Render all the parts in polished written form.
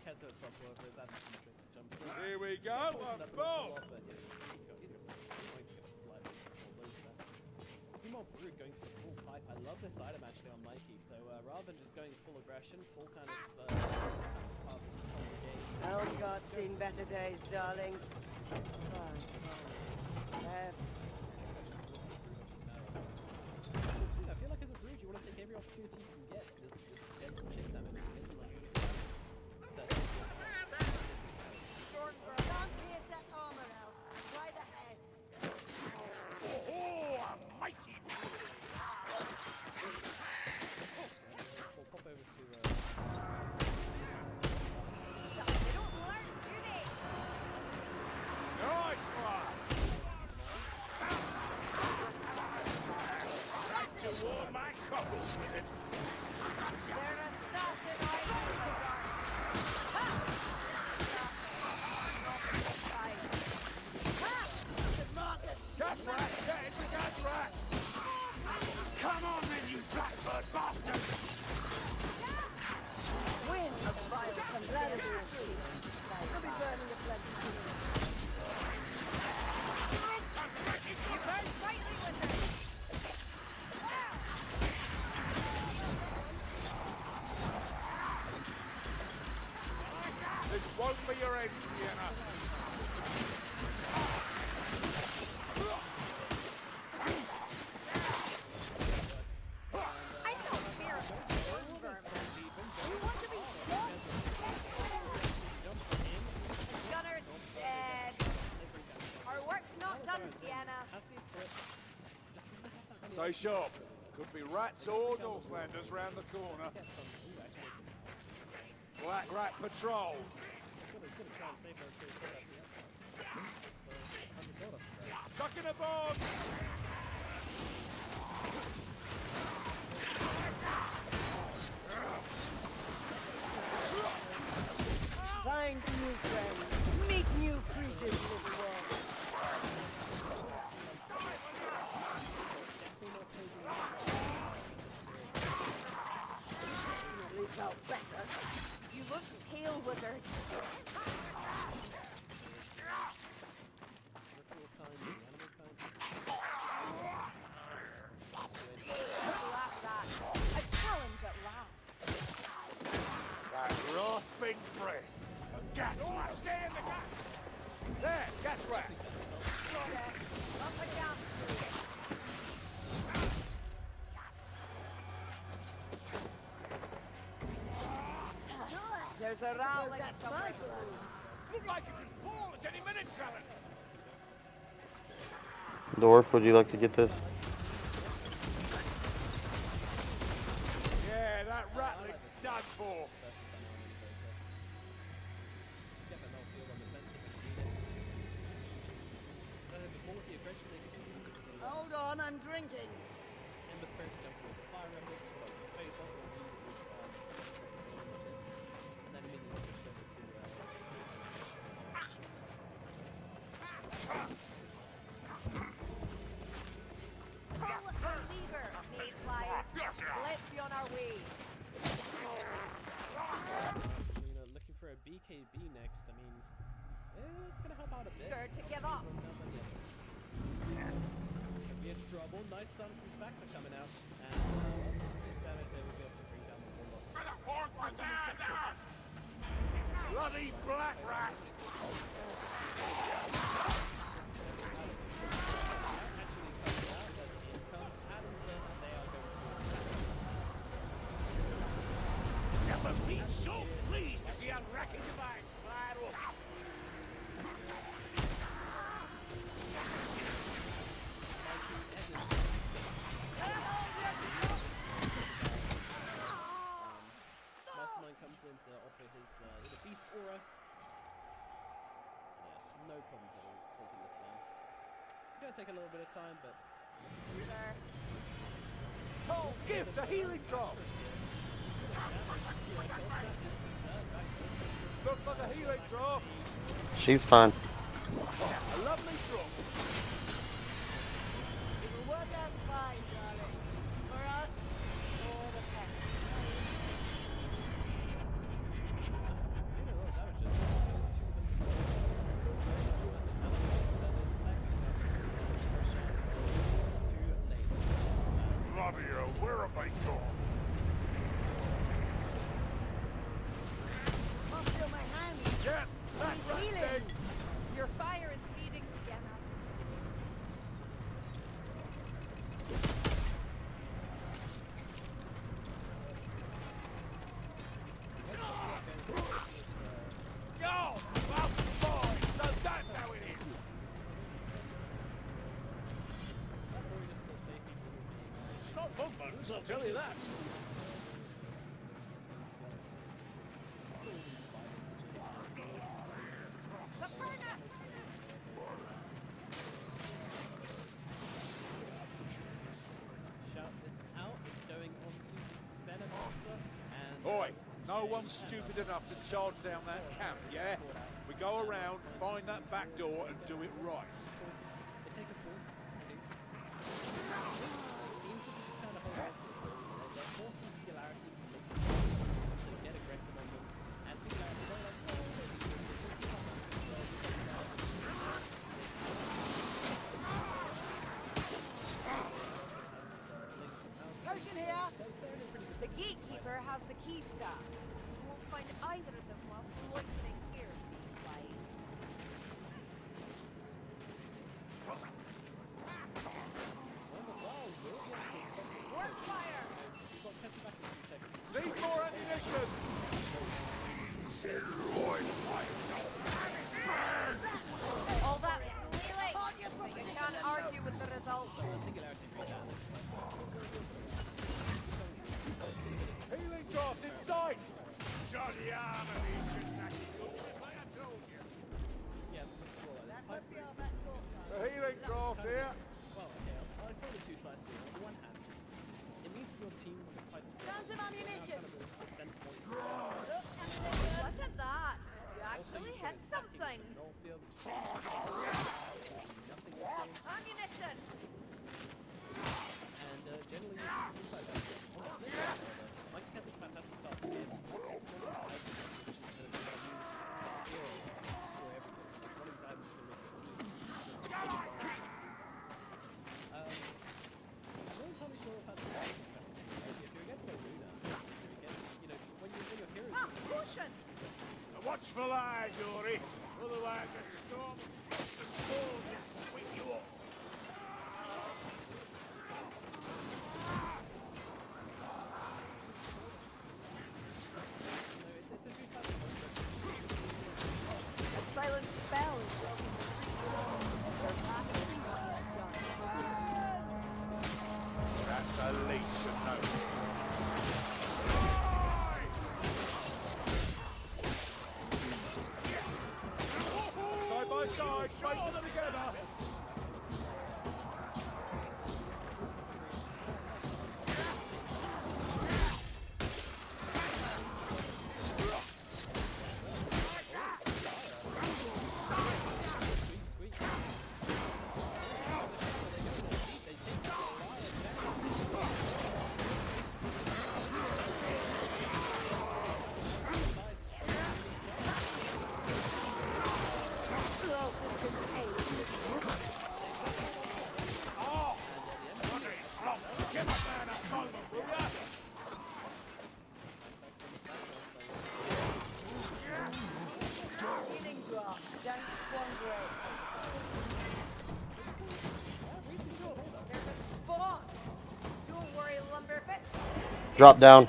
Keto at top over his infantry jumps in. Here we go, I'm Bob! But yeah, he's got slightly more brute going for the full pipe. I love this item actually on Mikey. So rather than just going full aggression, full kind of part of the game. Helmgart's seen better days, darlings. I feel like as a brood, you want to take every opportunity you can get to just get some chip damage. Can't pierce that armor, Elf. Try the head. Oh, a mighty! We'll pop over to. They don't learn, do they? Nice one! Like to warm my cockles with it. They're assassin items. Gas rat! Get into gas rat! Come on then, you blackbird bastards! Wind of violence and blood. You'll be burning the blood. You burn brightly with it. This won't be your end, Sienna. I don't fear a storm vermin. You want to be strong? Gunner's dead. Our work's not done, Sienna. Stay sharp. Could be rats or Northlanders round the corner. Black Rat Patrol. Stuck in a bomb! Find new friends. Meet new creatures, little one. Sleeps out better. You look pale, wizard. A challenge at last. That rasping breath. A gas rat. There, gas rat. Not a gas. There's a rowling somewhere. Look like it could fall at any minute, Talon. Dwarf, would you like to get this? Yeah, that ratling's done for. Hold on, I'm drinking. Let's be on our way. Looking for a BKB next. I mean, it's gonna help out a bit. Eager to give up. Could be in trouble. Nice sun from Saxa coming out. And this damage there will be able to bring down the whole lot. Bloody black rats! Never been so pleased to see a wrecking device fly off. Mastermind comes in to offer his beast aura. Yeah, no problems at all taking this down. It's going to take a little bit of time, but... Cole's gift, a healing drop! Looks like a healing drop. She's fine. A lovely drop. It will work out fine, darling. For us, or the pets. I'll tell you that. The furnace! Shout this out. It's going on to Venomancer and. Oi, no one's stupid enough to charge down that camp, yeah? We go around, find that back door and do it right. They take a fall. They seem to be just kind of hold on to this. They're forcing Singularity to make to get aggressive on them. And Singularity going like, oh, Potion here! The gatekeeper has the key staff. You won't find either of them while loitering here, being wise. Work fire! Need more ammunition! All that melee! You can't argue with the results. Singularity rebound. Healing draft in sight! Jolly armor these Kentucky soldiers, like I told you. Yeah, well, That must be our back door. The healing draft here. well, okay, I'll explain the two sides to you. On the one hand, it means that your team will fight Sounds of ammunition! kind of the sensible. Look at that! You actually hit something! Field, nothing else going. Ammunition! And generally, teams like that. Like you said, this fantastic stuff is Potions! A watchful eye, Dory. Otherwise, the storm of the storm will wake you up. A silent spell is broken. That's a leech of note. Side by side, face them together. Get the man up, moment, will ya? Healing draft. Don't squander it. There's a spawn! Don't worry, Lumberfits. Drop down.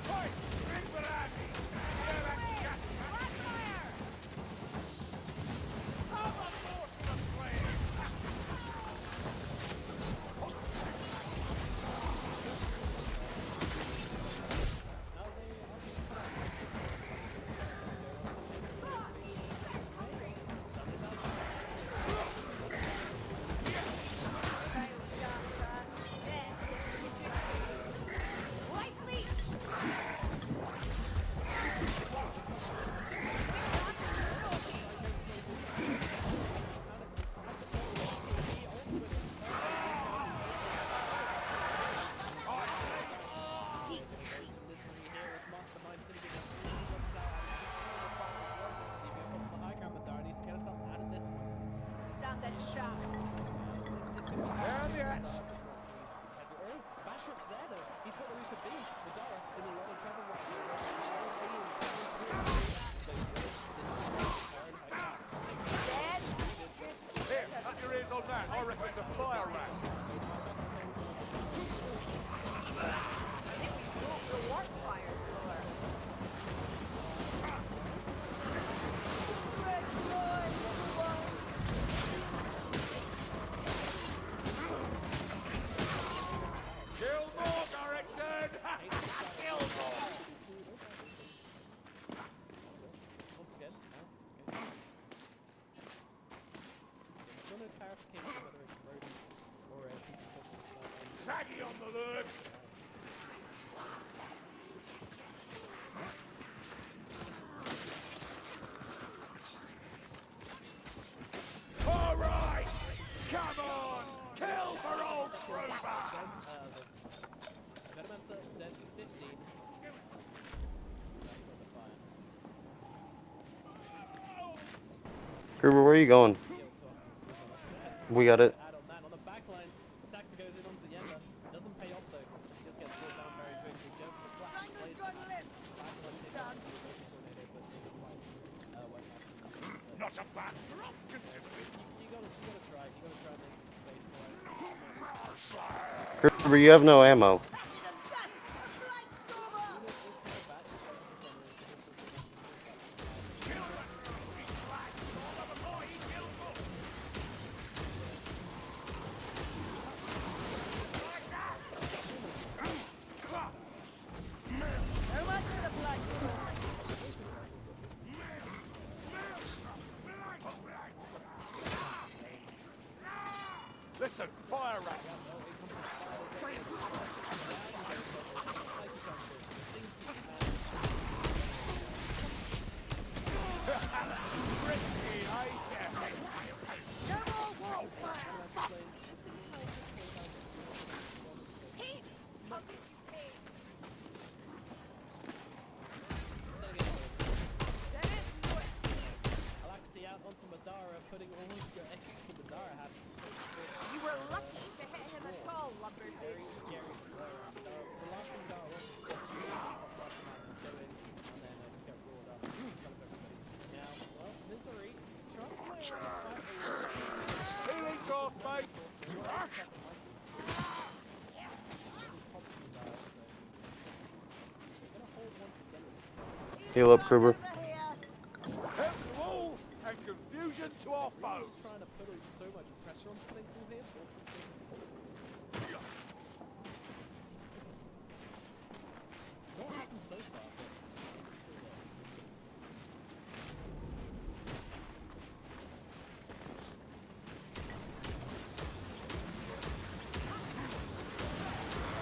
Hey, bring for Andy. Yeah, that's gas. Blackfire! How much more to the flame? White leech! Seek. Stand and shout. Down the hatch. Bashrook's there though. He's got the loose of B. Madara in a lot of trouble right Dead. Here, cut your ears on that. I reckon it's a fire rat. The warp fire thrower. Red boy, saggy on the lurch. All right, come on, kill for old Grover. Vermintide dead to 15. That's not the fire. Gruber, where are you going? We got it. Add on that on the back line. Saxa goes in onto the Yenda. Doesn't pay off though. Just gets brought down very quickly. Joe for the flash and plays. Got left. Not a bad drop, considering. You gotta try. You gotta try and make some space for it. Gruber, you have no ammo. So much for the black door. Listen, fire rat. Risky, eh? No more wall fire. Hey! Fucking hey! Dennis, no excuse. Alacrity out onto Madara, putting all of your extra to Madara hat. You were lucky to hit him at all, lumberjack. Very scary. The last thing Madara wants to do is pop up and go in and then just get roared up in front of everybody. Now, well, Misery, trust me, Healing off, mate. Heal up, Gruber. Over here. Help to all and confusion to our foes. just trying to put so much pressure on people here, forcing things. What happened so far?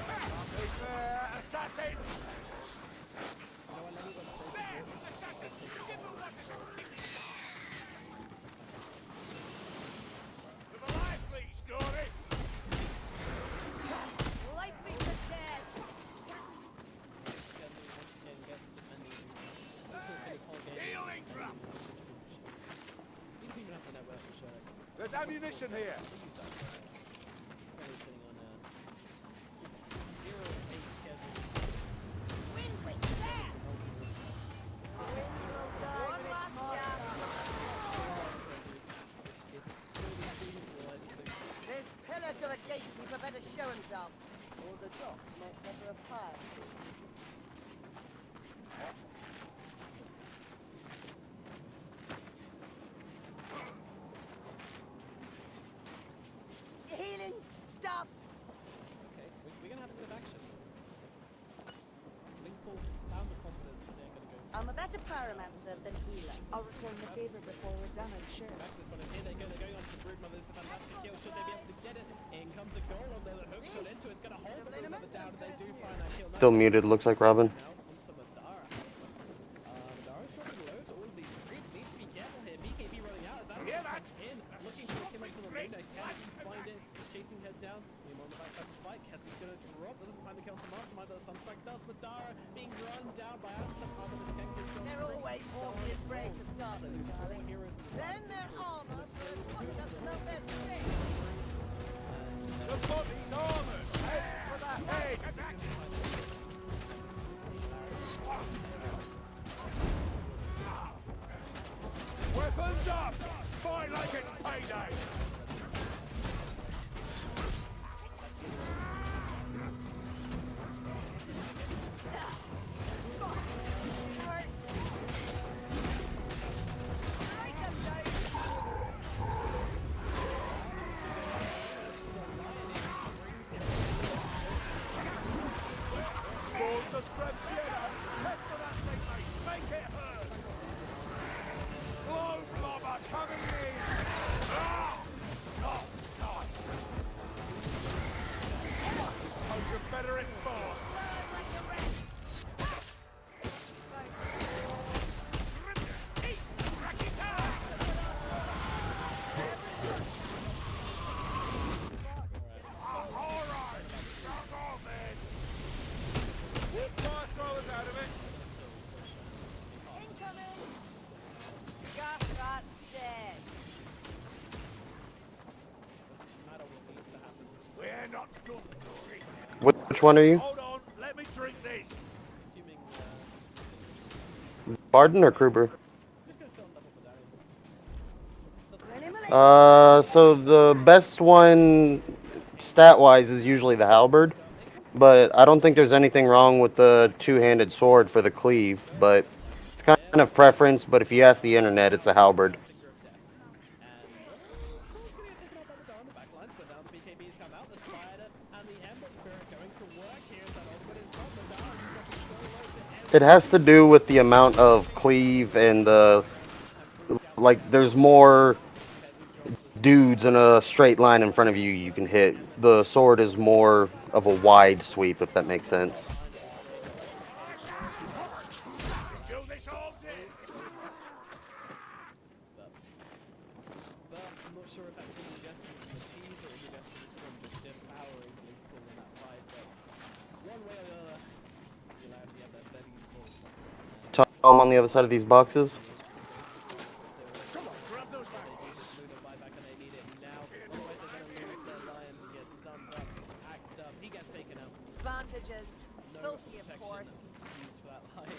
But it's still there. Assassin! To the life, please, Gory! Life me to death. Healing drum! He doesn't even have the network for sure. There's ammunition here. Probably sitting on 0-8 schedule. Win with death. Wind will die One with its last master. This pillar to a gatekeeper better show himself, or the docks might suffer a firestorm. Healing stuff. Okay, we're gonna have a bit of action. Linkpool found the confidence that they're gonna go I'm a better pyromancer than healer. I'll return the favor before we're done, I'm sure. back to this one, and here they go, they're going on to the Broodmother. This is a fantastic kill. Should they be able to get it? In comes a goal, and the hook shot into it. It's gonna hold the Broodmother down, and they do find that kill. Still muted, looks like Robin. Now onto Madara. Madara's dropping low to all of these creeps. Needs to be careful here. BKB running out. As Hear that that? comes in, looking to kill into the Luna. Can he find it? He's chasing her down. Meanwhile, on the backside of the fight, Cassie's gonna drop. Doesn't find the kill to Mastermind, but the Sunstrike does. Madara being run down by Adam somehow. They're always awfully afraid to start with, darling. Then their armor proves not enough to melt their sting. The body's armored. Head for the head. Weapons up. Fight like it's payday. You're better at force. Incoming! Gas rat dead. Doesn't matter what needs to happen. We're not done, Dory. Which one are you? Hold on, let me drink this. Assuming, Barden or Kruber? I'm just gonna sit on double medallion. So the best one, stat-wise, is usually the halberd. But I don't think there's anything wrong with the two-handed sword for the cleave. But it's kind of preference. But if you ask the internet, it's the halberd. Finger of death. And someone's gonna get taken out by the Dawn. The back lines, but now the BKBs come out. The Spider and the Ember Spirit going to work here. That ultimate is from the Dawn. He's dropping so low to end. It has to do with the amount of cleave and the like. There's more dudes in a straight line in front of you can hit. The sword is more of a wide sweep, if that makes sense. Do this all day. But I'm not sure if that's been a gesture from the cheese or a gesture from just devouring Liverpool in that fight. But one way or the other, Singularity have their bellies full. Tom on the other side of these boxes. Come on, grab those back. Luna buyback and they need it now. Otherwise they're going to lose their lion. He gets stunned up, axed up. He gets taken out. Bandages. No Filthy, of protection course. used for that lion.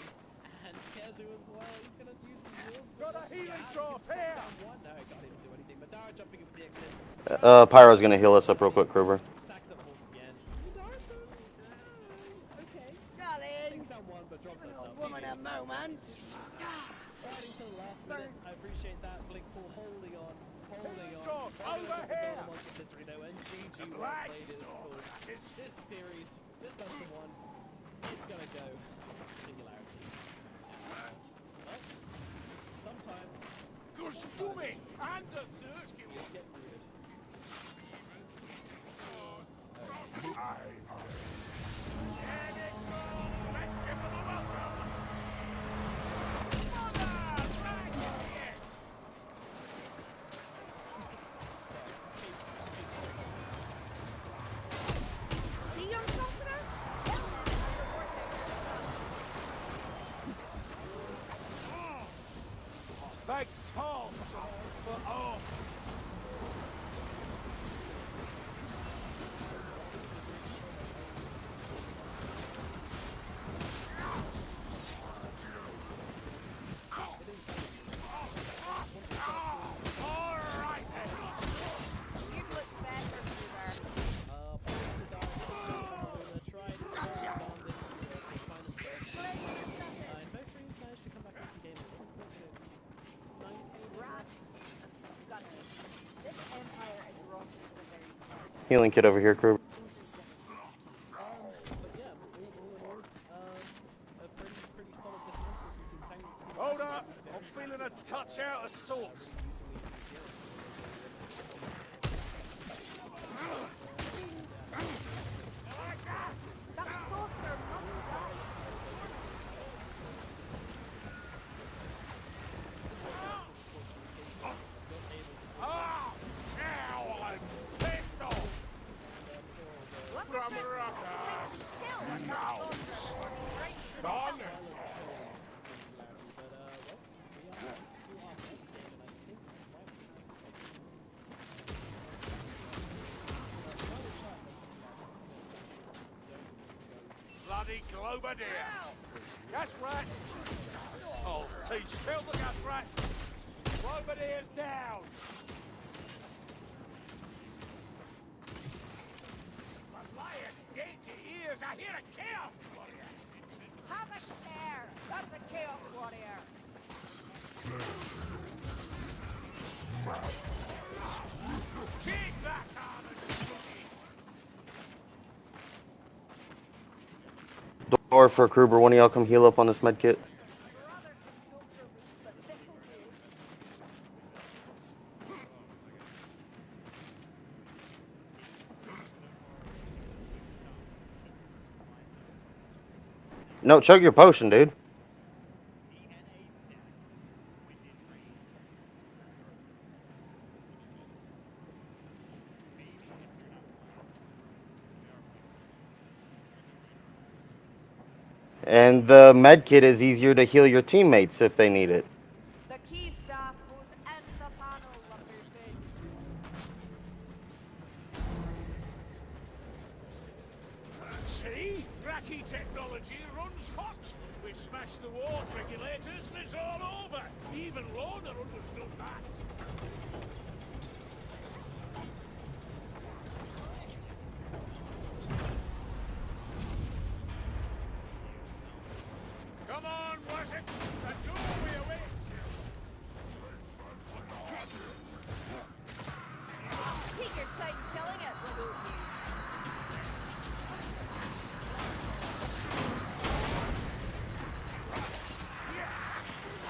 And Kezu as well. He's going to use the wheels. Got a healing drop here. One. No, he can't even do anything. Madara jumping in with the exit. Pyro's gonna heal us up real quick, Kruber. Sacks up falls again. Madara's doing okay. Darling! Takes down one, but drops Give an herself. old woman a moment. Fighting to the last minute. I appreciate that. Blink pull holding on. Holding on. Stop, Trying to over get the here. build on Considering though, and GG well Black played is Storm, cool. that is. This series, this best of one, it's gonna go Singularity. Well, sometimes Good swimming and a thirsty you one. get rooted. Let's give them a welcome. Mother, back it. See your softener? Thank Tom for all. All right then. You'd look better, Peter. Rats and scutters. This empire is rotten to the very core. Healing kit over here, Kruber. Hold up. I'm feeling a touch out of sorts. That softener must die. Ah! Now I'm pissed off. What From the Ruckus. kill? Now. Gone. Bloody Globadier. Gas rat. Oh, teach. Kill the gas rat. Globadier's down. Goliath's dead to ears. I hear a chaos warrior. Have a care. That's a chaos warrior. Take that armor. Door for Kruber. One of y'all come heal up on this med kit. Rather some culture, but this'll do. No, chug your potion, dude. And the med kit is easier to heal your teammates if they need it. The key staff goes in the panel, Lumberfoots. See? Cracky technology runs hot. We smashed the ward regulators and it's all over. Even Lorna understood that. Come on, was it? The doorway awaits you. Take your time killing it, little you.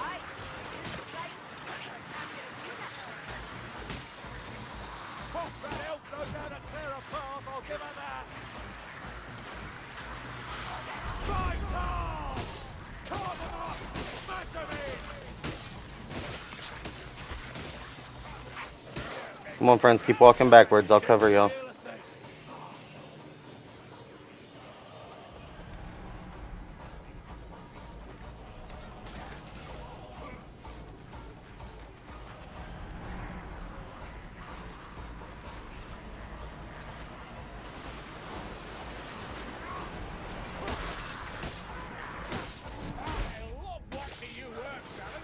Aye. Right. Oh, that help goes down a clearer path, I'll give her that. Right, Tom! Carve them up! Smash them in! Come on, friends, keep walking backwards. I'll cover y'all. I love watching you work, Darren.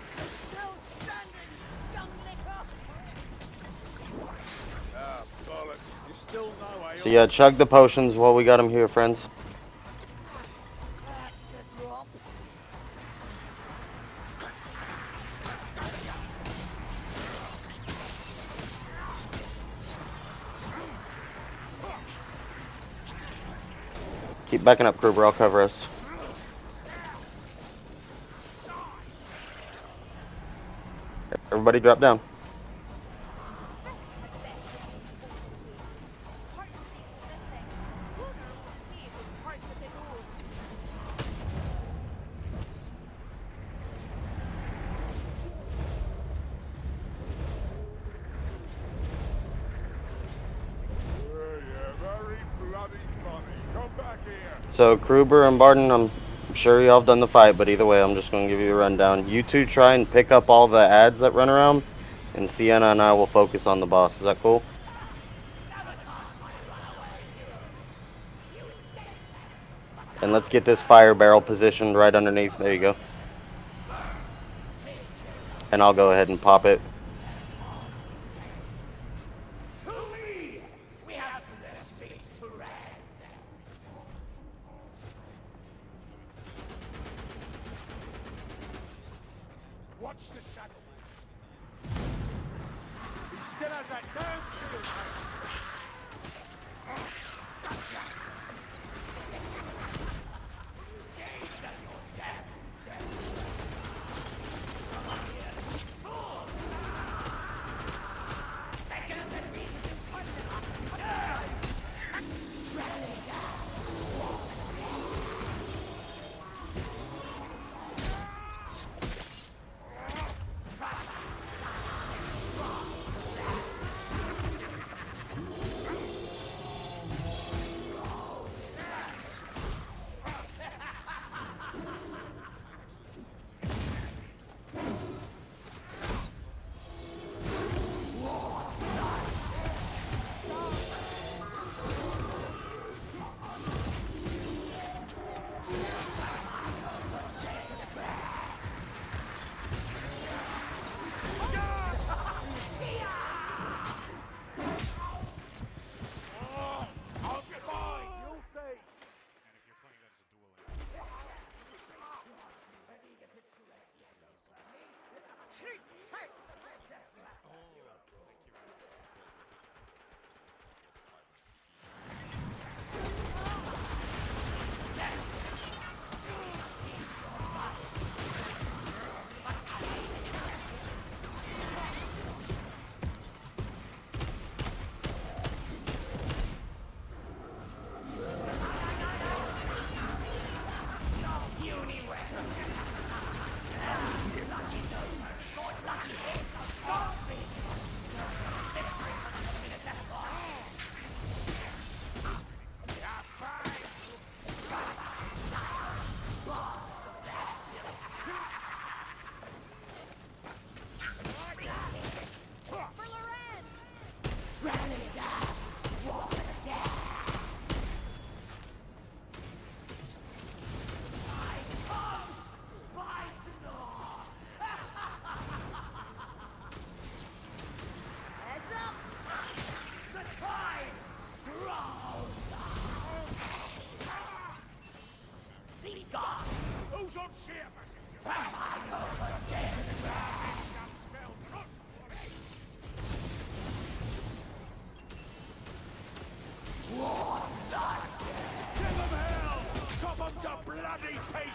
Still standing, young licker. Ah, bollocks. You still know I So yeah, chug the potions while we got them here, friends. That's the drop. Keep backing up, Kruber. I'll cover us. Everybody drop down. Parts of it missing. Lunar will be with parts of his own. Yeah, very bloody funny. Come back here. So, Kruber and Barton, I'm sure y'all have done the fight, but either way, I'm just going to give you a rundown. You two try and pick up all the ads that run around, and Sienna and I will focus on the boss. Is that cool? And let's get this fire barrel positioned right underneath. There you go. And I'll go ahead and pop it. To me! We have their feet to rend. Watch the shadow moves. He still has that damn shield, mate. Gotcha. Gaze at your damn death.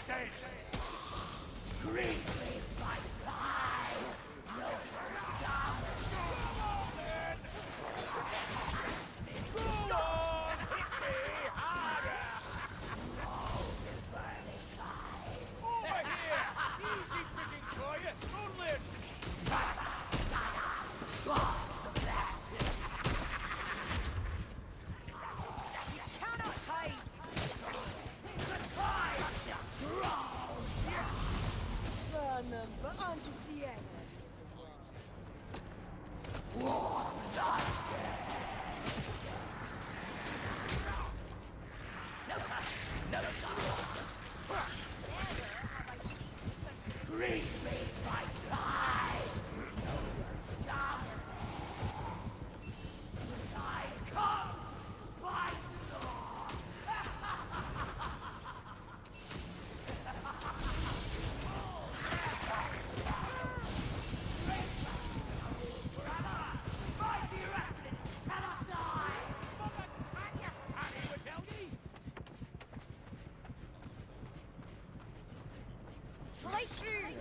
says. Great means my time. No stop. Come on, then. Go on, hit me harder. Over here. Easy pickings for you. Only. Cannot hide! Vermin, but onto Sienna. Great means my time. No stop. The time comes. By law. Mighty residents cannot die. Harry would tell me. Right through!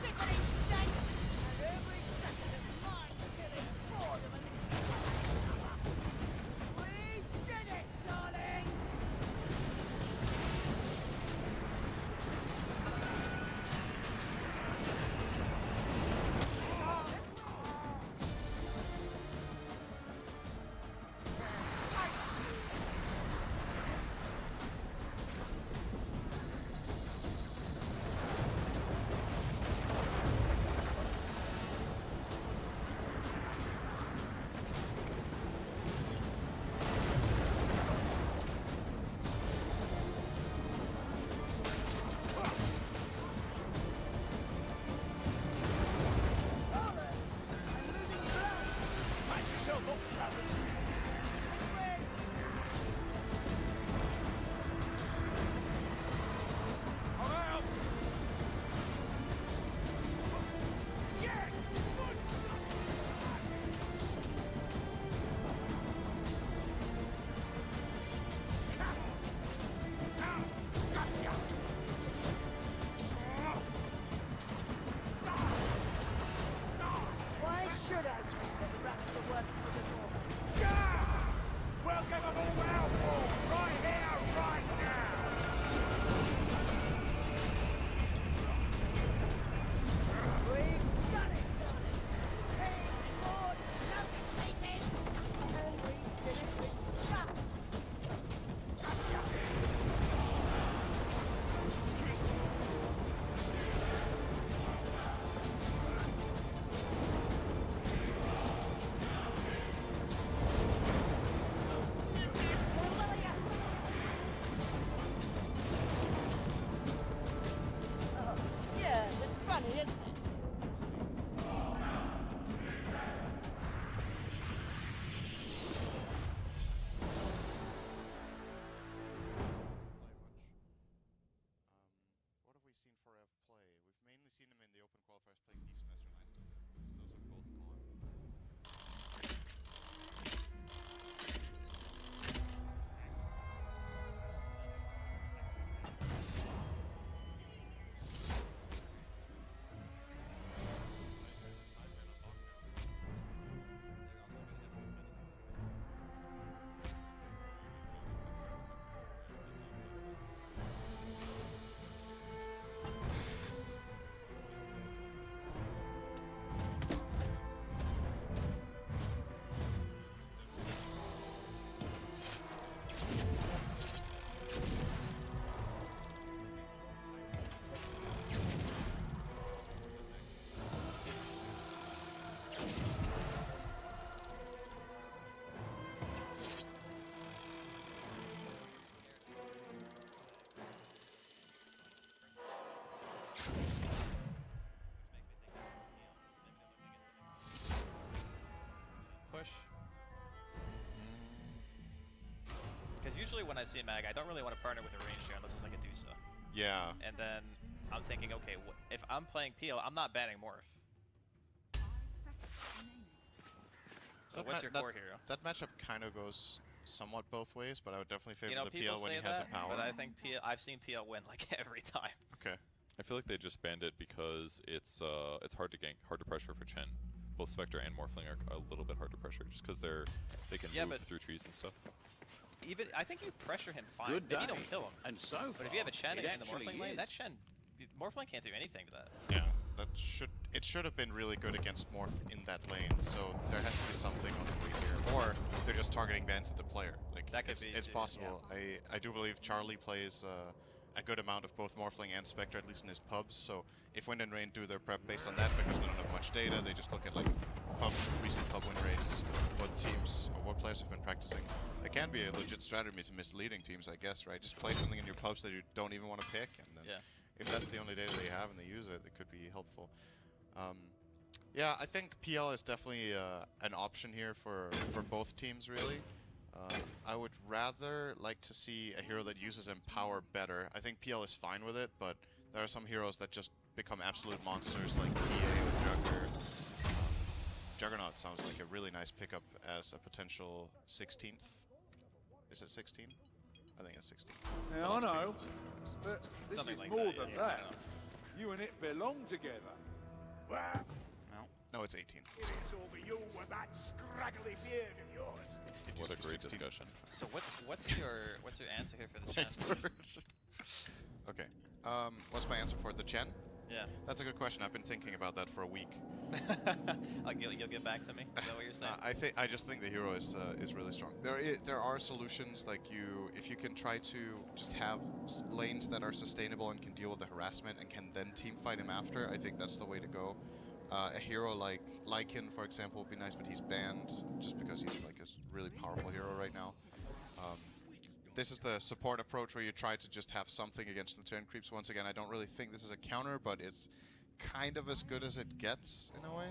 Sickening stench! And every second of mind-killing boredom and... We did it, darlings! Patch yourself up, Travis. I'm out. Get! Good Gotcha! Why should I think that the rats are working for the North? Yeah! We'll get them all out, right here, right now! We've done it, darling! Paid for, nothing plated! And we did it with style! Yes, it's funny, isn't it? What have we seen for Ev play? We've mainly seen him in the open qualifiers playing Beastmaster Knights. Those are both gone. Push. Because usually when I see Mag, I don't really want to partner with a ranger unless it's like a Dusa. Yeah. And then I'm thinking, okay, if I'm playing Peel, I'm not banning Morph. So what's your core hero? That matchup kind of goes somewhat both ways, but I would definitely favor You know, the people PL when say he has a that, power. but I think I've seen PL win like every time. Okay. I feel like they just banned it because it's hard to gank, hard to pressure for Chen. Both Spectre and Morphling are a little bit hard to pressure just because they can move through trees and stuff. Even I think you pressure him fine. Good Maybe you day. don't kill him. And so But if you have a Chen it in the actually Morphling lane, is. that Chen, Morphling can't do anything to that. Yeah, it should have been really good against Morph in that lane. So there has to be something on the way here, or they're just targeting bans at the player. Like That could it's, be it's too, possible. I do believe Charlie plays a good amount of both Morphling and Spectre, at least in his pubs. So if Wind and Rain do their prep based on that, because they don't have much data, they just look at like recent pub win rates, what teams or what players have been practicing. It can be a legit strategy to misleading teams, I guess, right? Just play something in your pubs that you don't even want to pick, and then if that's the only data they have and they use it, it could be helpful. Yeah, I think PL is definitely an option here for both teams, really. I would rather like to see a hero that uses Empower better. I think PL is fine with it, but there are some heroes that just become absolute monsters, like PA or Jugger. Juggernaut sounds like a really nice pickup as a potential 16th. Is it 16? I think it's 16. Now, I know, but this Something is like more that, than yeah, that. You and it belong together. No, it's 18. It's over you with that scraggly beard of yours. It What used a to be great 16. discussion. So what's your answer here for the Chen? Okay. What's my answer for the Chen? Yeah. That's a good question. I've been thinking about that for a week. You'll get back to me. Is that what you're saying? I just think the hero is really strong. There are solutions like if you can try to just have lanes that are sustainable and can deal with the harassment and can then team fight him after. I think that's the way to go. A hero like Lycan, for example, would be nice, but he's banned just because he's like a really powerful hero right now. This is the support approach where you try to just have something against the turn creeps. Once again, I don't really think this is a counter, but it's kind of as good as it gets in a way.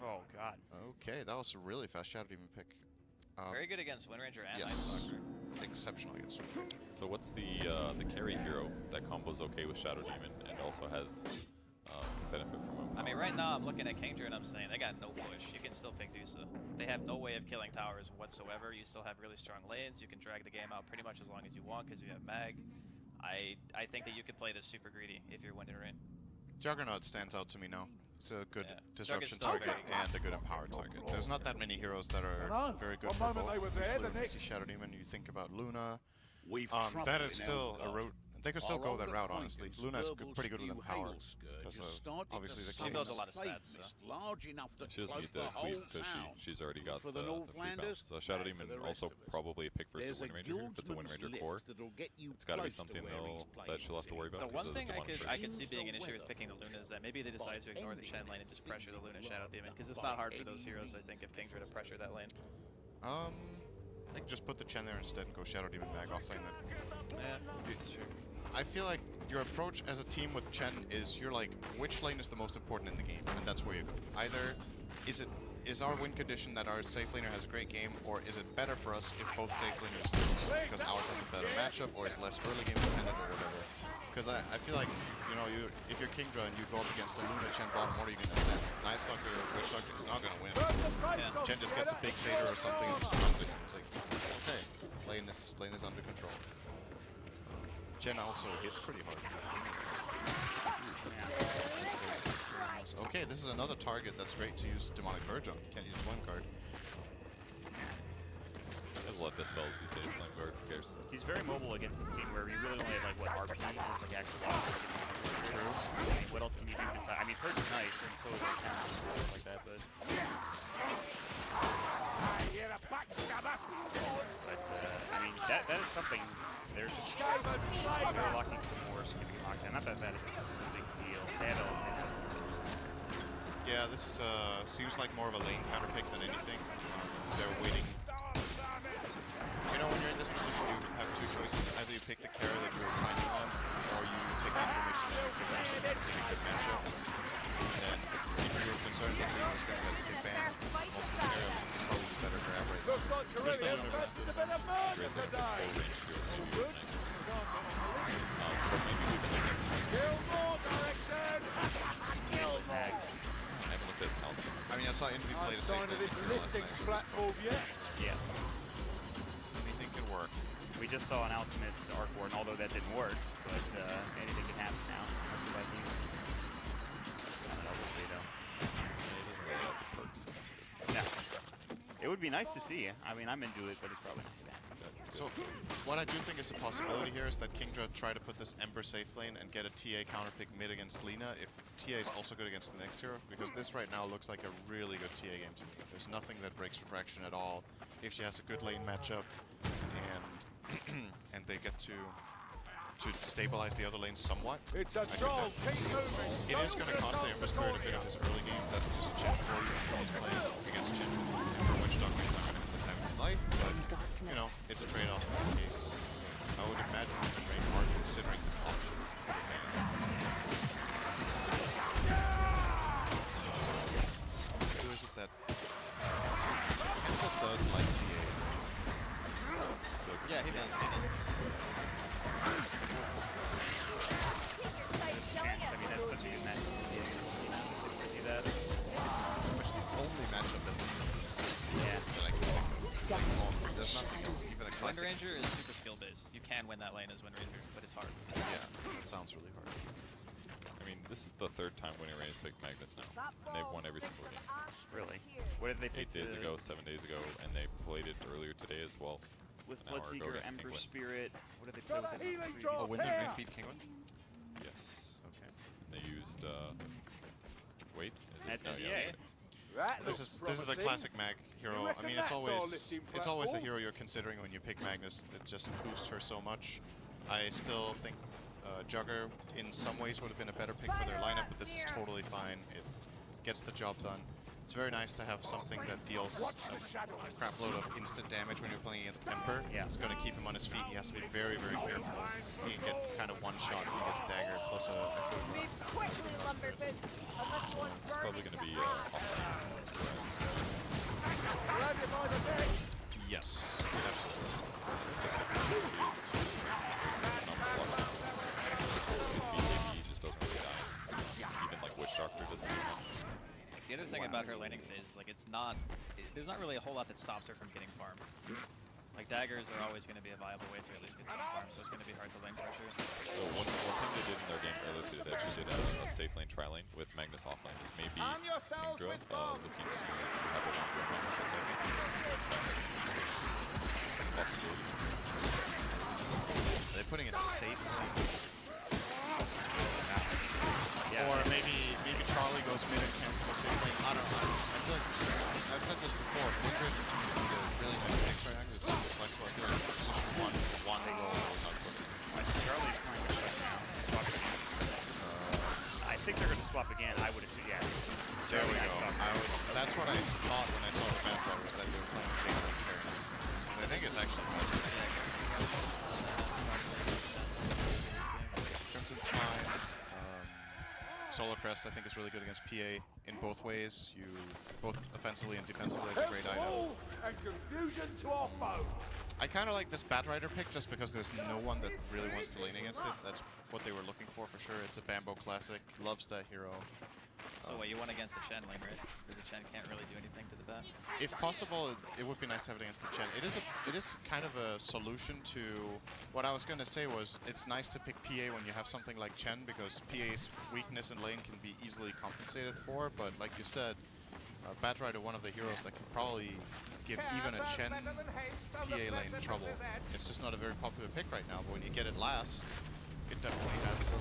Oh god. Okay, that was a really fast Shadow Demon pick. Very good against Wind Ranger and yes. Night Stalker. Exceptional against Wind Ranger. So what's the carry hero that combos okay with Shadow Demon and also has benefit from him? I mean, right now I'm looking at Kingdra and I'm saying they got no push. You can still pick Dusa. They have no way of killing towers whatsoever. You still have really strong lanes. You can drag the game out pretty much as long as you want because you have Mag. I think that you could play this super greedy if you're Wind and Rain. Juggernaut stands out to me now. It's a good disruption still target very good. and a good empower target. There's not that many heroes that are very good for both. Usually when you see Shadow Demon, you think about Luna. That is still a route. They could still go that route, honestly. Luna's pretty good with empower. Because obviously the She king. builds a lot of stats, so. She doesn't need the cleave because she's already got the free bounce. So Shadow Demon also probably a pick versus Wind Ranger here. If it's a Wind Ranger core, it's got to be something though that she'll have to worry about. The one thing because of I could see being an issue with picking the Luna is that maybe they decide to ignore the Chen lane and just pressure the Luna Shadow Demon because it's not hard for those heroes, I think, if Kingdra to pressure that lane. I can just put the Chen there instead and go Shadow Demon Mag off lane then. Yeah, it's true. I feel like your approach as a team with Chen is you're like, which lane is the most important in the game? And that's where you go. Either is our win condition that our safe laner has a great game, or is it better for us if both safe laners lose because ours has a better matchup or is less early game dependent or whatever? Because I feel like, you know, if you're Kingdra and you go up against a Luna Chen bottom, what are you going to send? Night Stalker or Witch Doctor is not going to win. Chen just gets a big Satyr or something and just runs it. It's like, okay, lane is under control. Chen also hits pretty hard. Okay, this is another target that's great to use Demonic Verge on. Can't use one card. There's a lot of dispels these days. Flame Guard, who cares? He's very mobile against this team where you really only have like what RP is like actual true. I mean, what else can you do besides? I mean, Verge is nice and so is like and stuff like that, but I mean that is something. They're just they're locking some more skipping lockdown. Not that is a big deal. They have LSA. Yeah, this is seems like more of a lane counter pick than anything. They're waiting. You know, when you're in this position, you have two choices. Either you pick the carry that you're planning on, or you take the information that you can actually have a good matchup. And if you're concerned that you're just going to get banned, multiple carry, it's probably better grab right now. Here's the Luna grab. But maybe we can like next week. I haven't looked at his health. I mean, mean, I saw Envy play the same sign of thing this last lifting night, so platform yet? Yeah. anything can work. We just saw an Alchemist Arc Warden, although that didn't work, but anything can happen now. I don't know, we'll see though. No. It would be nice to see. I mean, I'm into it, but it's probably not gonna happen. So, what I do think is a possibility here is that Kingdra try to put this Ember safe lane and get a TA counterpick mid against Lina if TA is also good against the next hero, because this right now looks like a really good TA game to me. There's nothing that breaks refraction at all. If she has a good lane matchup and and they get to stabilize the other lane somewhat. It's a troll. Keep moving. It is going to cost the Ember Spirit a bit of his early game. That's just a chip for you when he's playing against Jhin. Ember Witch Doctor is not going to have the time of his life, but you know, it's a trade-off in that case. So I would imagine he's been very hard considering this option. Who is it that Kenta does like TA? Yeah, he does. He does. I mean, that's such a good match. Do that. It's pretty much the only matchup that Yeah. I can think of. There's nothing else, even a Wind classic. Ranger is super skill based. You can win that lane as Wind Ranger, but it's hard. Yeah, that sounds really hard. I mean, this is the third time Winter Rain has picked Magnus now, and they've won every single game. Really? What did they pick? 8 days ago, 7 days ago, and they played it earlier today as well. With an hour ago Bloodseeker, against Ember Kingwin. Spirit. What did they play with it? Oh, Wind and Rain beat Kingwin? Yes. Okay. And they used, wait, is it? That's No, it, yeah, yeah. that's right. This is the classic mag hero. I mean, it's always the hero you're considering when you pick Magnus. It just boosts her so much. I still think Jugger in some ways would have been a better pick for their lineup, but this is totally fine. It gets the job done. It's very nice to have something that deals a crap load of instant damage when you're playing against Emperor. Yeah. It's going to keep him on his feet. He has to be very, very careful. He can get kind of one shot. He gets daggered plus a quick run. Quickly, Lumberfist, unless you want It's probably going to be Yes, absolutely. BKB just doesn't really die. Even like Witch Doctor doesn't do much. The other thing about her laning phase is like there's not really a whole lot that stops her from getting farm. Like daggers are always going to be a viable way to at least get some farm, so it's going to be hard to lane pressure. So one thing they did in their game earlier today, they actually did a safe lane tri lane with Magnus offlane. This may be Kingdra looking to have a long run on this, I think. Possibility. Are they putting a safe lane? Yeah. Or maybe Charlie goes mid and cancels a safe lane. I don't know. I feel like I've said this before. Wind Ranger to me is a really nice pick right now because it's super flexible. I feel like position one role is not good. I think Charlie's trying to shut down. Swap again. I think they're going to swap again. I would have said, yeah. There we go. That's what I thought when I saw the fan drivers, that they were playing the same lane very nice. I think it's actually Crimson's fine. Solar Crest I think is really good against PA in both ways. You both offensively and defensively is a great item. And confusion to our foe. I kind of like this Batrider pick just because there's no one that really wants to lane against it. That's what they were looking for sure. It's a Bambo classic. Loves that hero. So what, you won against the Shen lane, right? Because the Shen can't really do anything to the bat. If possible, it would be nice to have it against the Chen. It is kind of a solution to what I was going to say was it's nice to pick PA when you have something like Chen because PA's weakness in lane can be easily compensated for, but like you said, Batrider, one of the heroes that can probably give even a Chen PA lane trouble. It's just not a very popular pick right now, but when you get it last, it definitely has some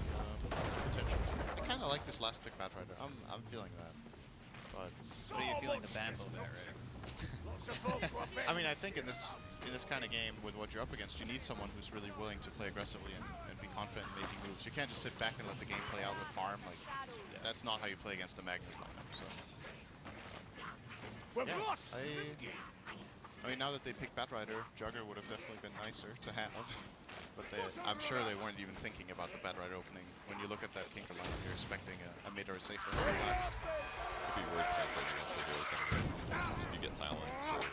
potential. I kind of like this last pick Batrider. I'm feeling that. But what are you feeling the Bambo there, right? I mean, I think in this kind of game with what you're up against, you need someone who's really willing to play aggressively and be confident in making moves. You can't just sit back and let the game play out with farm. Like that's not how you play against the Magnus lineup. So yeah, I mean, now that they picked Batrider, Jugger would have definitely been nicer to have. But I'm sure they weren't even thinking about the Batrider opening. When you look at that Tinker lineup, you're expecting a mid or a safer last. Could be worth that against the heroes anyway. If you get silenced, or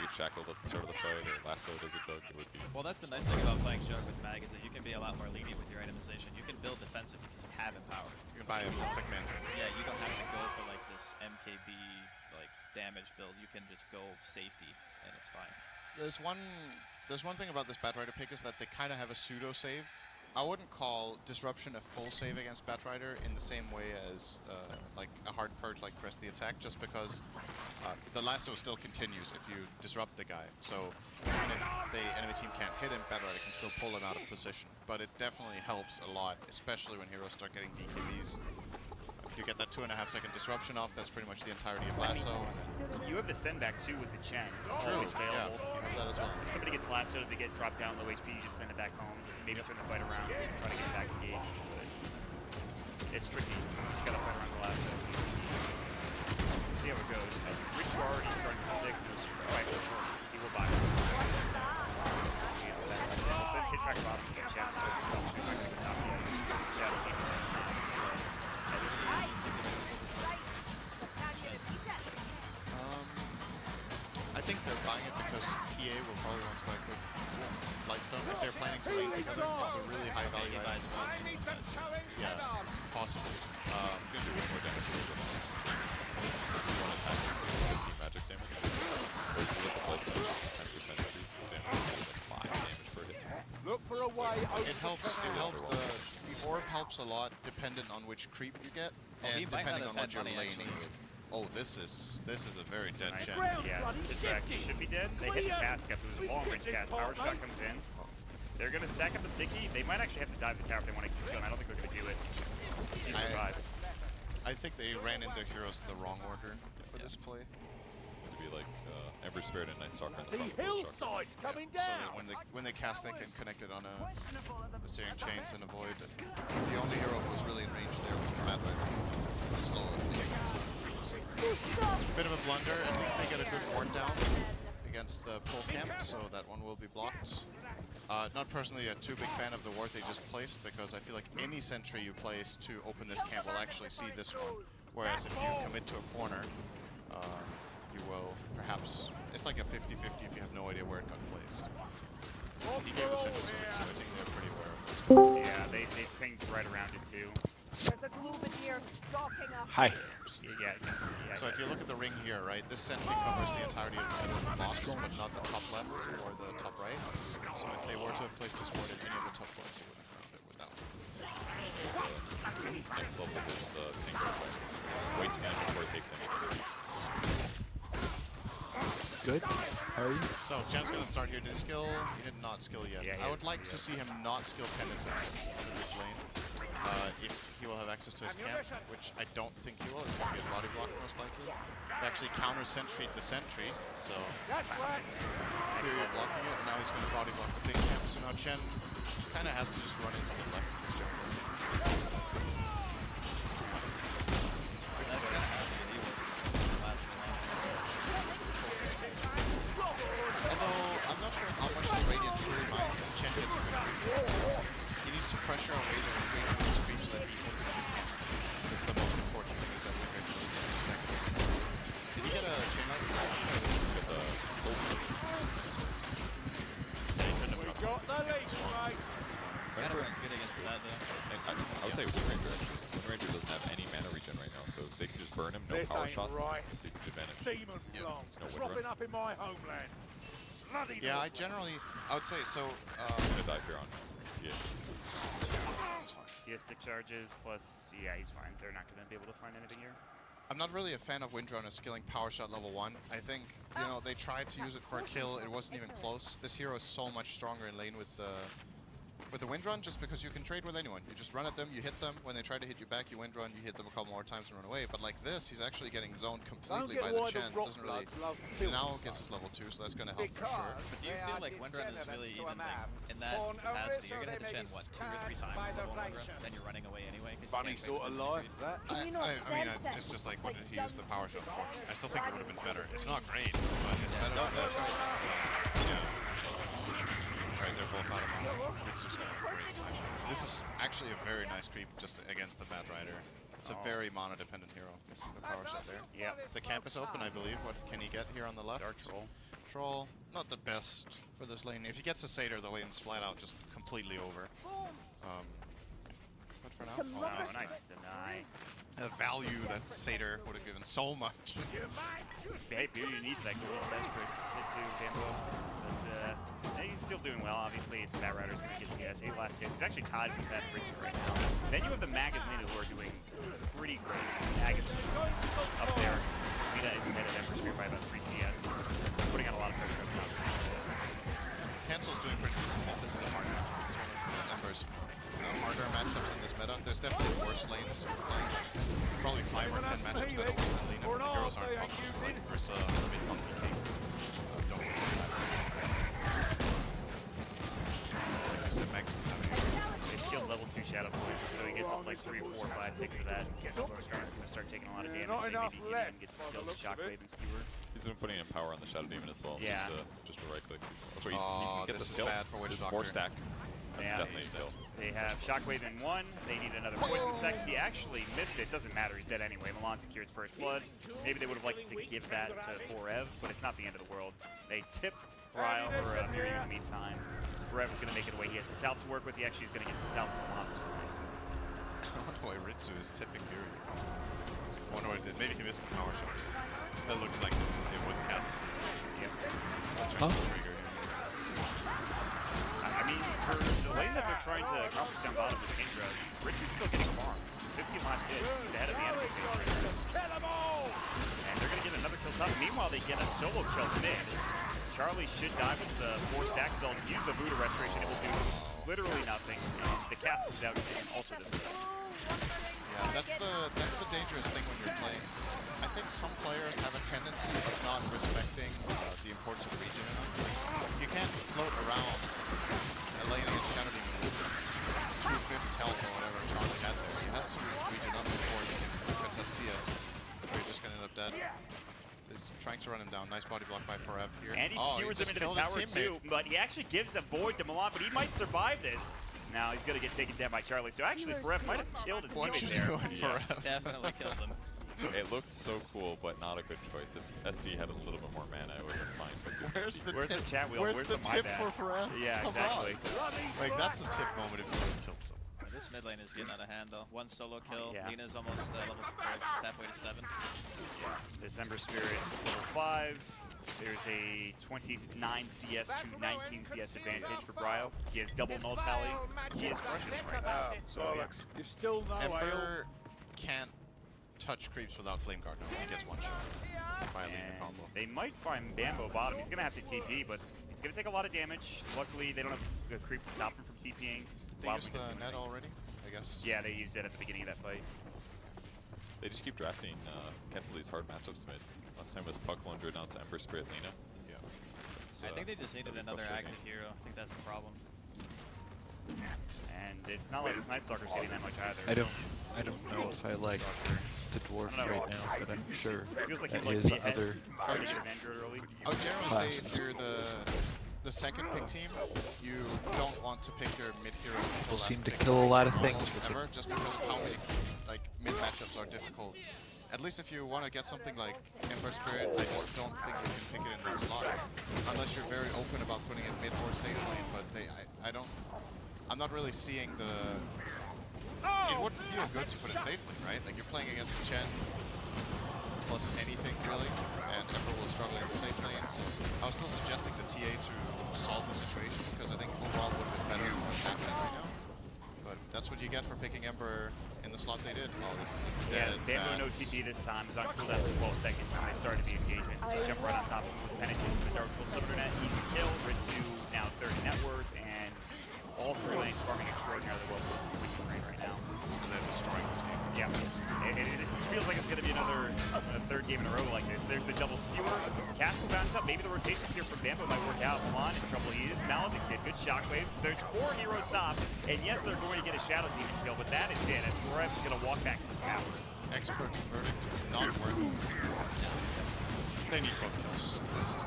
you get shackled at the start of the fight or lassoed as a dog, it would be. Well, that's the nice thing about playing Shark with Mag is that you can be a lot more lenient with your itemization. You can build defensive because you have empower. You can buy a quick mantle. Yeah, you don't have to go for like this MKB like damage build. You can just go safety and it's fine. There's one thing about this Batrider pick is that they kind of have a pseudo save. I wouldn't call Disruption a full save against Batrider in the same way as like a hard purge like Press the Attack, just because the lasso still continues if you disrupt the guy. So even if the enemy team can't hit him, Batrider can still pull him out of position. But it definitely helps a lot, especially when heroes start getting BKBs. If you get that 2.5-second disruption off, that's pretty much the entirety of lasso. And then You have the send back too with the Chen. True, Always available. yeah, you have that as well. If somebody gets lassoed, they get dropped down low HP, you just send it back home. Maybe turn the fight around, try to get back engaged. But it's tricky. You just gotta fight around the lasso. See how it goes. Rich are already starting to stick. Right, he will buy it. So hit track bottom to get Chen, so he's not going to top yet. Shadow King. I think they're buying it because PA will probably want to buy quick Lightstone. If they're planning to lane together, it's a really high value item. Yeah, possibly. It's going to do way more damage than one attack is 15 magic damage. Or if you look at Lightstone, 10% increase damage, like 5 damage per hit. Look for a way out. It helps. The orb helps a lot dependent on which creep you get and depending on what you're laning with. Oh, this is a very dead Chen. Yeah, the track should be dead. They hit the cast cap. It was a long range cast. Power shot comes in. They're gonna stack up the sticky. They might actually have to dive the tower if they want to get this gun. I don't think they're gonna do it. He survives. I think they ran in their heroes in the wrong order for this play. It'd be like Ember Spirit and Night Stalker and The hillside's coming So down. that when they cast, they can connect it on a Searing Chains and avoid. The only hero who was really in range there was the Batrider. Bit of a blunder. At least they get a good ward down against the pull camp, so that one will be blocked. Not personally a too big fan of the ward they just placed, because I feel like any sentry you place to open this camp will actually see this one. Whereas if you commit to a corner, you will perhaps... It's like a 50-50 if you have no idea where it got placed. He gave the sentry swing, so I think they're pretty aware of this. Yeah, they pinged right around it too. There's a Gloobadeer stalking us. Hi. Yeah. So if you look at the ring here, right, this sentry covers the entirety of the box, but not the top left or the top right. So if they were to have placed this ward in any of the top ones, it would have found it with that one. Next level is Tinker. Waste time before it takes any. Good. How are you? So Jen's gonna start here. Did he skill? He did not skill yet. Yeah, I would like to see him not skill Penitence in this lane. If he will have access to his camp, which I don't think he will. It's going to be a body block most likely. He actually counter-sentryed the sentry, so period blocking it, and now he's going to body block the big camp. So now Chen kind of has to just run into the left of his jungle. Although, I'm not sure how much the Radiant truly minds if Chen gets a quick. He needs to pressure on Radiant and create those creeps that he opens his camp. It's the most important thing is that we get really get protected. Did he get a chain light? He's got the Soul Stone. Yeah, he couldn't have We got got the lead, mate. Veteran's good against that though. I would say Wind Ranger actually. Wind Ranger doesn't have any mana regen right now, so they can just burn him, no This power ain't shots, right. it's a huge advantage. Demon Yep. plants No wind cropping run. up in my homeland. Bloody Yeah, I Northland. generally, I would say, so, I'm gonna die here on. Yeah. it's fine. He has stick charges, plus, yeah, he's fine. They're not going to be able to find anything here. I'm not really a fan of Windrunner skilling Power Shot level 1. I think, you know, they tried to use it for a kill, it wasn't even close. This hero is so much stronger in lane with the Windrun, just because you can trade with anyone. You just run at them, you hit them, when they try to hit you back, you Windrun, you hit them a couple more times and run away. But like this, he's actually getting zoned completely by the Chen. Doesn't really... Now gets his level 2, so that's going to help for sure. But do you feel like Windrun is really even like in that capacity? You're gonna hit the Chen what, 2 or 3 times level Windrun, then you're running away anyway. Funny sort of life, that. I mean, it's just like, what did he use the Power Shot for? I still think it would have been better. It's not great, but it's better than this. Yeah. Right, they're both out of mana. It's just gonna have a great time. This is actually a very nice creep just against the Batrider. It's a very mana-dependent hero. Missing the Power Shot there. Yeah. The camp is open, I believe. What can he get here on the left? Dark Troll. Troll, not the best for this lane. If he gets a Satyr, the lane's flat out just completely over. But for now, Oh, nice deny. the value that Satyr would have given so much. Hey, Beauty needs that goal. Desperate hit to Bambo. But he's still doing well. Obviously, it's Fat Rider's going to get CS. 8 last hits. He's actually tied with that Ritsu right now. Then you have the Magus Lina who are doing pretty great. Magus up there. Lina is ahead of Emperor's Spear by about 3 CS. Putting out a lot of pressure up top. Cancel's doing pretty decent. This is a hard matchup. It's one of Ember's harder matchups in this meta. There's definitely worse lanes to play. Probably 5 or 10 matchups that are worse than Lina, but the heroes aren't pumped. Like versus mid monkey king. Don't worry about that. Like I said, Max is having It's skilled level 2 Shadow Voice, so he gets up like 3, 4, 5 ticks of that. People are starting to start taking a lot of damage. Maybe he even gets some kills with Shockwave and Skewer. He's been putting in power on the Shadow Demon as well. Yeah. Just a right click. That's where he can get this the is skill. bad for Witch His Doctor. 4 stack. That's Yeah. definitely a skill. They have Shockwave in 1. They need another poison sec. He actually missed it. Doesn't matter. He's dead anyway. Milan secures first blood. Maybe they would have liked to give that to 4Ev, but it's not the end of the world. They tip Ryle for a period in the meantime. 4Ev is going to make it away. He has the south to work with. He actually is going to get the south of Milan, which is nice. I wonder why Ritsu is tipping Fury. I wonder what it did. Maybe he missed the power shot or something. That looked like it was casted. Yep. Huh? Trigger. I mean, for the lane that they're trying to accomplish down bottom with Kingdra, Ritsu's still getting farmed. 15 last hits. He's ahead of the enemy. And they're going to get another kill top. Meanwhile, they get a solo kill mid. Charlie should die with the 4 stacks. They'll use the Voodoo Restoration. It will do literally nothing. And the cast is out and alter this. Yeah, that's the dangerous thing when you're playing. I think some players have a tendency of not respecting the importance of region enough. You can't float around a lane against Shadow Demon with 2/5 health or whatever Charlie had there. He has to region up before he can contest CS, or you're just gonna end up dead. He's trying to run him down. Nice body block by Forev here. And he skewers him into the tower too, but he actually gives a void to Milan, but he might survive this. Now he's gonna get taken down by Charlie, so actually Forev might have killed his teammate there. Forev? Definitely killed him. It looked so cool, but not a good choice. If SD had a little bit more mana, it would have been fine. But Where's the Where's tip? the chat wheel? Where's the my tip bad? for Forev? Yeah, Come exactly. on. Like, that's a tip moment if you want to tilt some. This mid lane is getting out of hand though. 1 solo kill. Yeah. Lina's almost level halfway to 7. December Spirit, level 5. There's a 29 CS to 19 CS advantage for Bryo. He has double null tally. He is rushing him right now. So yeah. You still know Emperor can't touch creeps without Flame Guard now. He gets one shot by a Lina combo. They might find Bambo bottom. He's going to have to TP, but he's going to take a lot of damage. Luckily, they don't have a creep to stop him from TPing. They used the net already, I guess. Yeah, they used it at the beginning of that fight. they just keep drafting, cancel these hard matchups mid. Last time was Puck Lundra, now it's Emperor Spirit Lina. I think they just needed another active hero. I think that's the problem. And it's not like this Night Stalker's getting that much either. I don't know if I like the dwarf right now, but I'm sure Feels like that you'd like his to be ahead. other Probably should have entered early. I would generally say if you're the second pick team, you don't want to pick your mid hero until will last seem to pick. kill a lot of things Almost with never, just because of how many mid matchups are difficult. At least if you want to get something like Ember Spirit, I just don't think you can pick it in that slot. Unless you're very open about putting it mid or safe lane, but I'm not really seeing the... It wouldn't feel good to put it safe lane, right? Like you're playing against Chen plus anything really, and Ember will struggle in the safe lane, so I was still suggesting the TA to solve the situation, because I think overall it would have been better than what's happening right now. But that's what you get for picking Ember in the slot they did. Oh, this is a dead Bambo no TP this time. Is on cooldown for 12 seconds when they started the engagement. Just jump right on top of him with penetrates the Dark Soul Summoner Net. Easy kill. Ritsu now 30 net worth, and all 3 lanes farming extraordinarily well for winning rate right now. And then destroying this game. Yeah. It feels like it's going to be another third game in a row like this. There's the double skewer. Castle bounces up. Maybe the rotations here from Bambo might work out. Milan in trouble. He is. Maledicte did. Good shockwave. There's 4 heroes top. And yes, they're going to get a Shadow Demon kill, but that is it. As Forev is going to walk back to the tower. Expert verdict. Not worth it. They need both kills. This is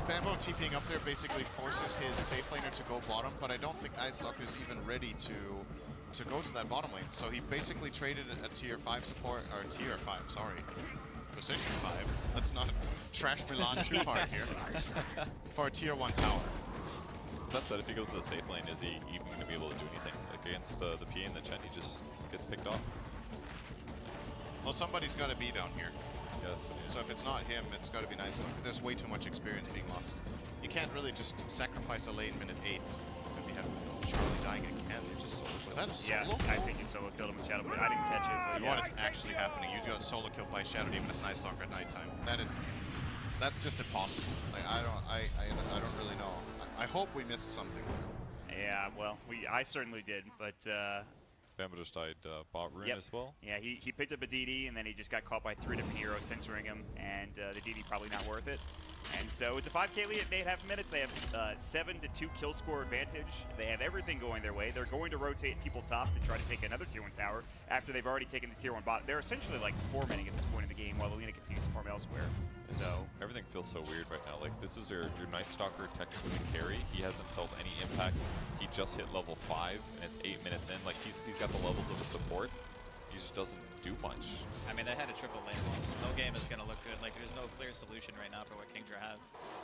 Bambo TPing up there basically forces his safe laner to go bottom, but I don't think Night Stalker is even ready to go to that bottom lane. So he basically traded a tier 5 support, or tier 5, sorry, position 5. Let's not trash Milan too hard here. For a tier 1 tower. That said, if he goes to the safe lane, is he even going to be able to do anything? Like against the PA and the Chen, he just gets picked off. Well, somebody's got to be down here. Yes. So if it's not him, it's got to be nice. There's way too much experience being lost. You can't really just sacrifice a lane minute 8 and we have Charlie dying again. Was that a solo? Yeah, I think he solo killed him with Shadow, but I didn't catch it. But What is actually happening? You got solo killed by Shadow Demon as Night Stalker at nighttime. That's just impossible. Like, I don't really know. I hope we missed something. Yeah, well, I certainly did, but Bama just died bot rune as well. Yeah, he picked up a DD and then he just got caught by 3 different heroes pincering him, and the DD probably not worth it. And so it's a 5k lead at 8.5 minutes. They have 7 to 2 kill score advantage. They have everything going their way. They're going to rotate people top to try to take another tier 1 tower after they've already taken the tier 1 bot. They're essentially like 4-manning at this point in the game while Alina continues to farm elsewhere. So everything feels so weird right now. Like this was your Night Stalker technically carry. He hasn't felt any impact. He just hit level 5 and it's 8 minutes in. Like he's got the levels of a support. He just doesn't do much. I mean, they had a triple lane loss. No game is going to look good. Like, there's no clear solution right now for what Kingdra have.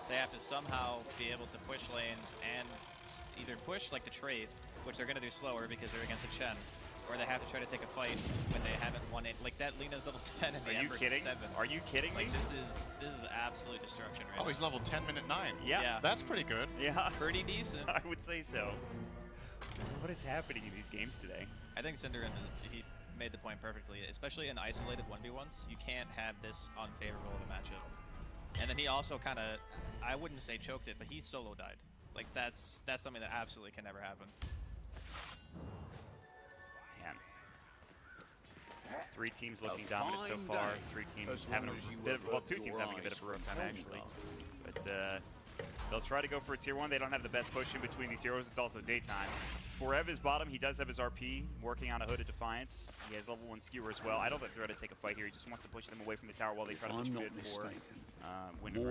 They have to somehow be able to push lanes and either push, like, the trade, which they're going to do slower because they're against a Chen, or they have to try to take a fight when they haven't won it. Like, that Lina's level 10 and the Ember's 7. Are you kidding me? Like, this is absolute destruction right now. Oh, he's level 10 minute 9. Yeah. That's pretty good. Yeah. Pretty decent. I would say so. What is happening in these games today? I think Cinder, he made the point perfectly, especially in isolated 1v1s. You can't have this unfavorable of a matchup. And then he also kind of, I wouldn't say choked it, but he solo died. Like that's something that absolutely can never happen. Man. 3 teams looking dominant so far. 3 teams having a bit of, well, 2 teams having a bit of a rough time actually. But they'll try to go for a tier 1. They don't have the best push in between these heroes. It's also daytime. Forev is bottom. He does have his RP working on a Hooded Defiance. He has level 1 skewer as well. I don't think they're going to take a fight here. He just wants to push them away from the tower while they try to push mid for wind and rain.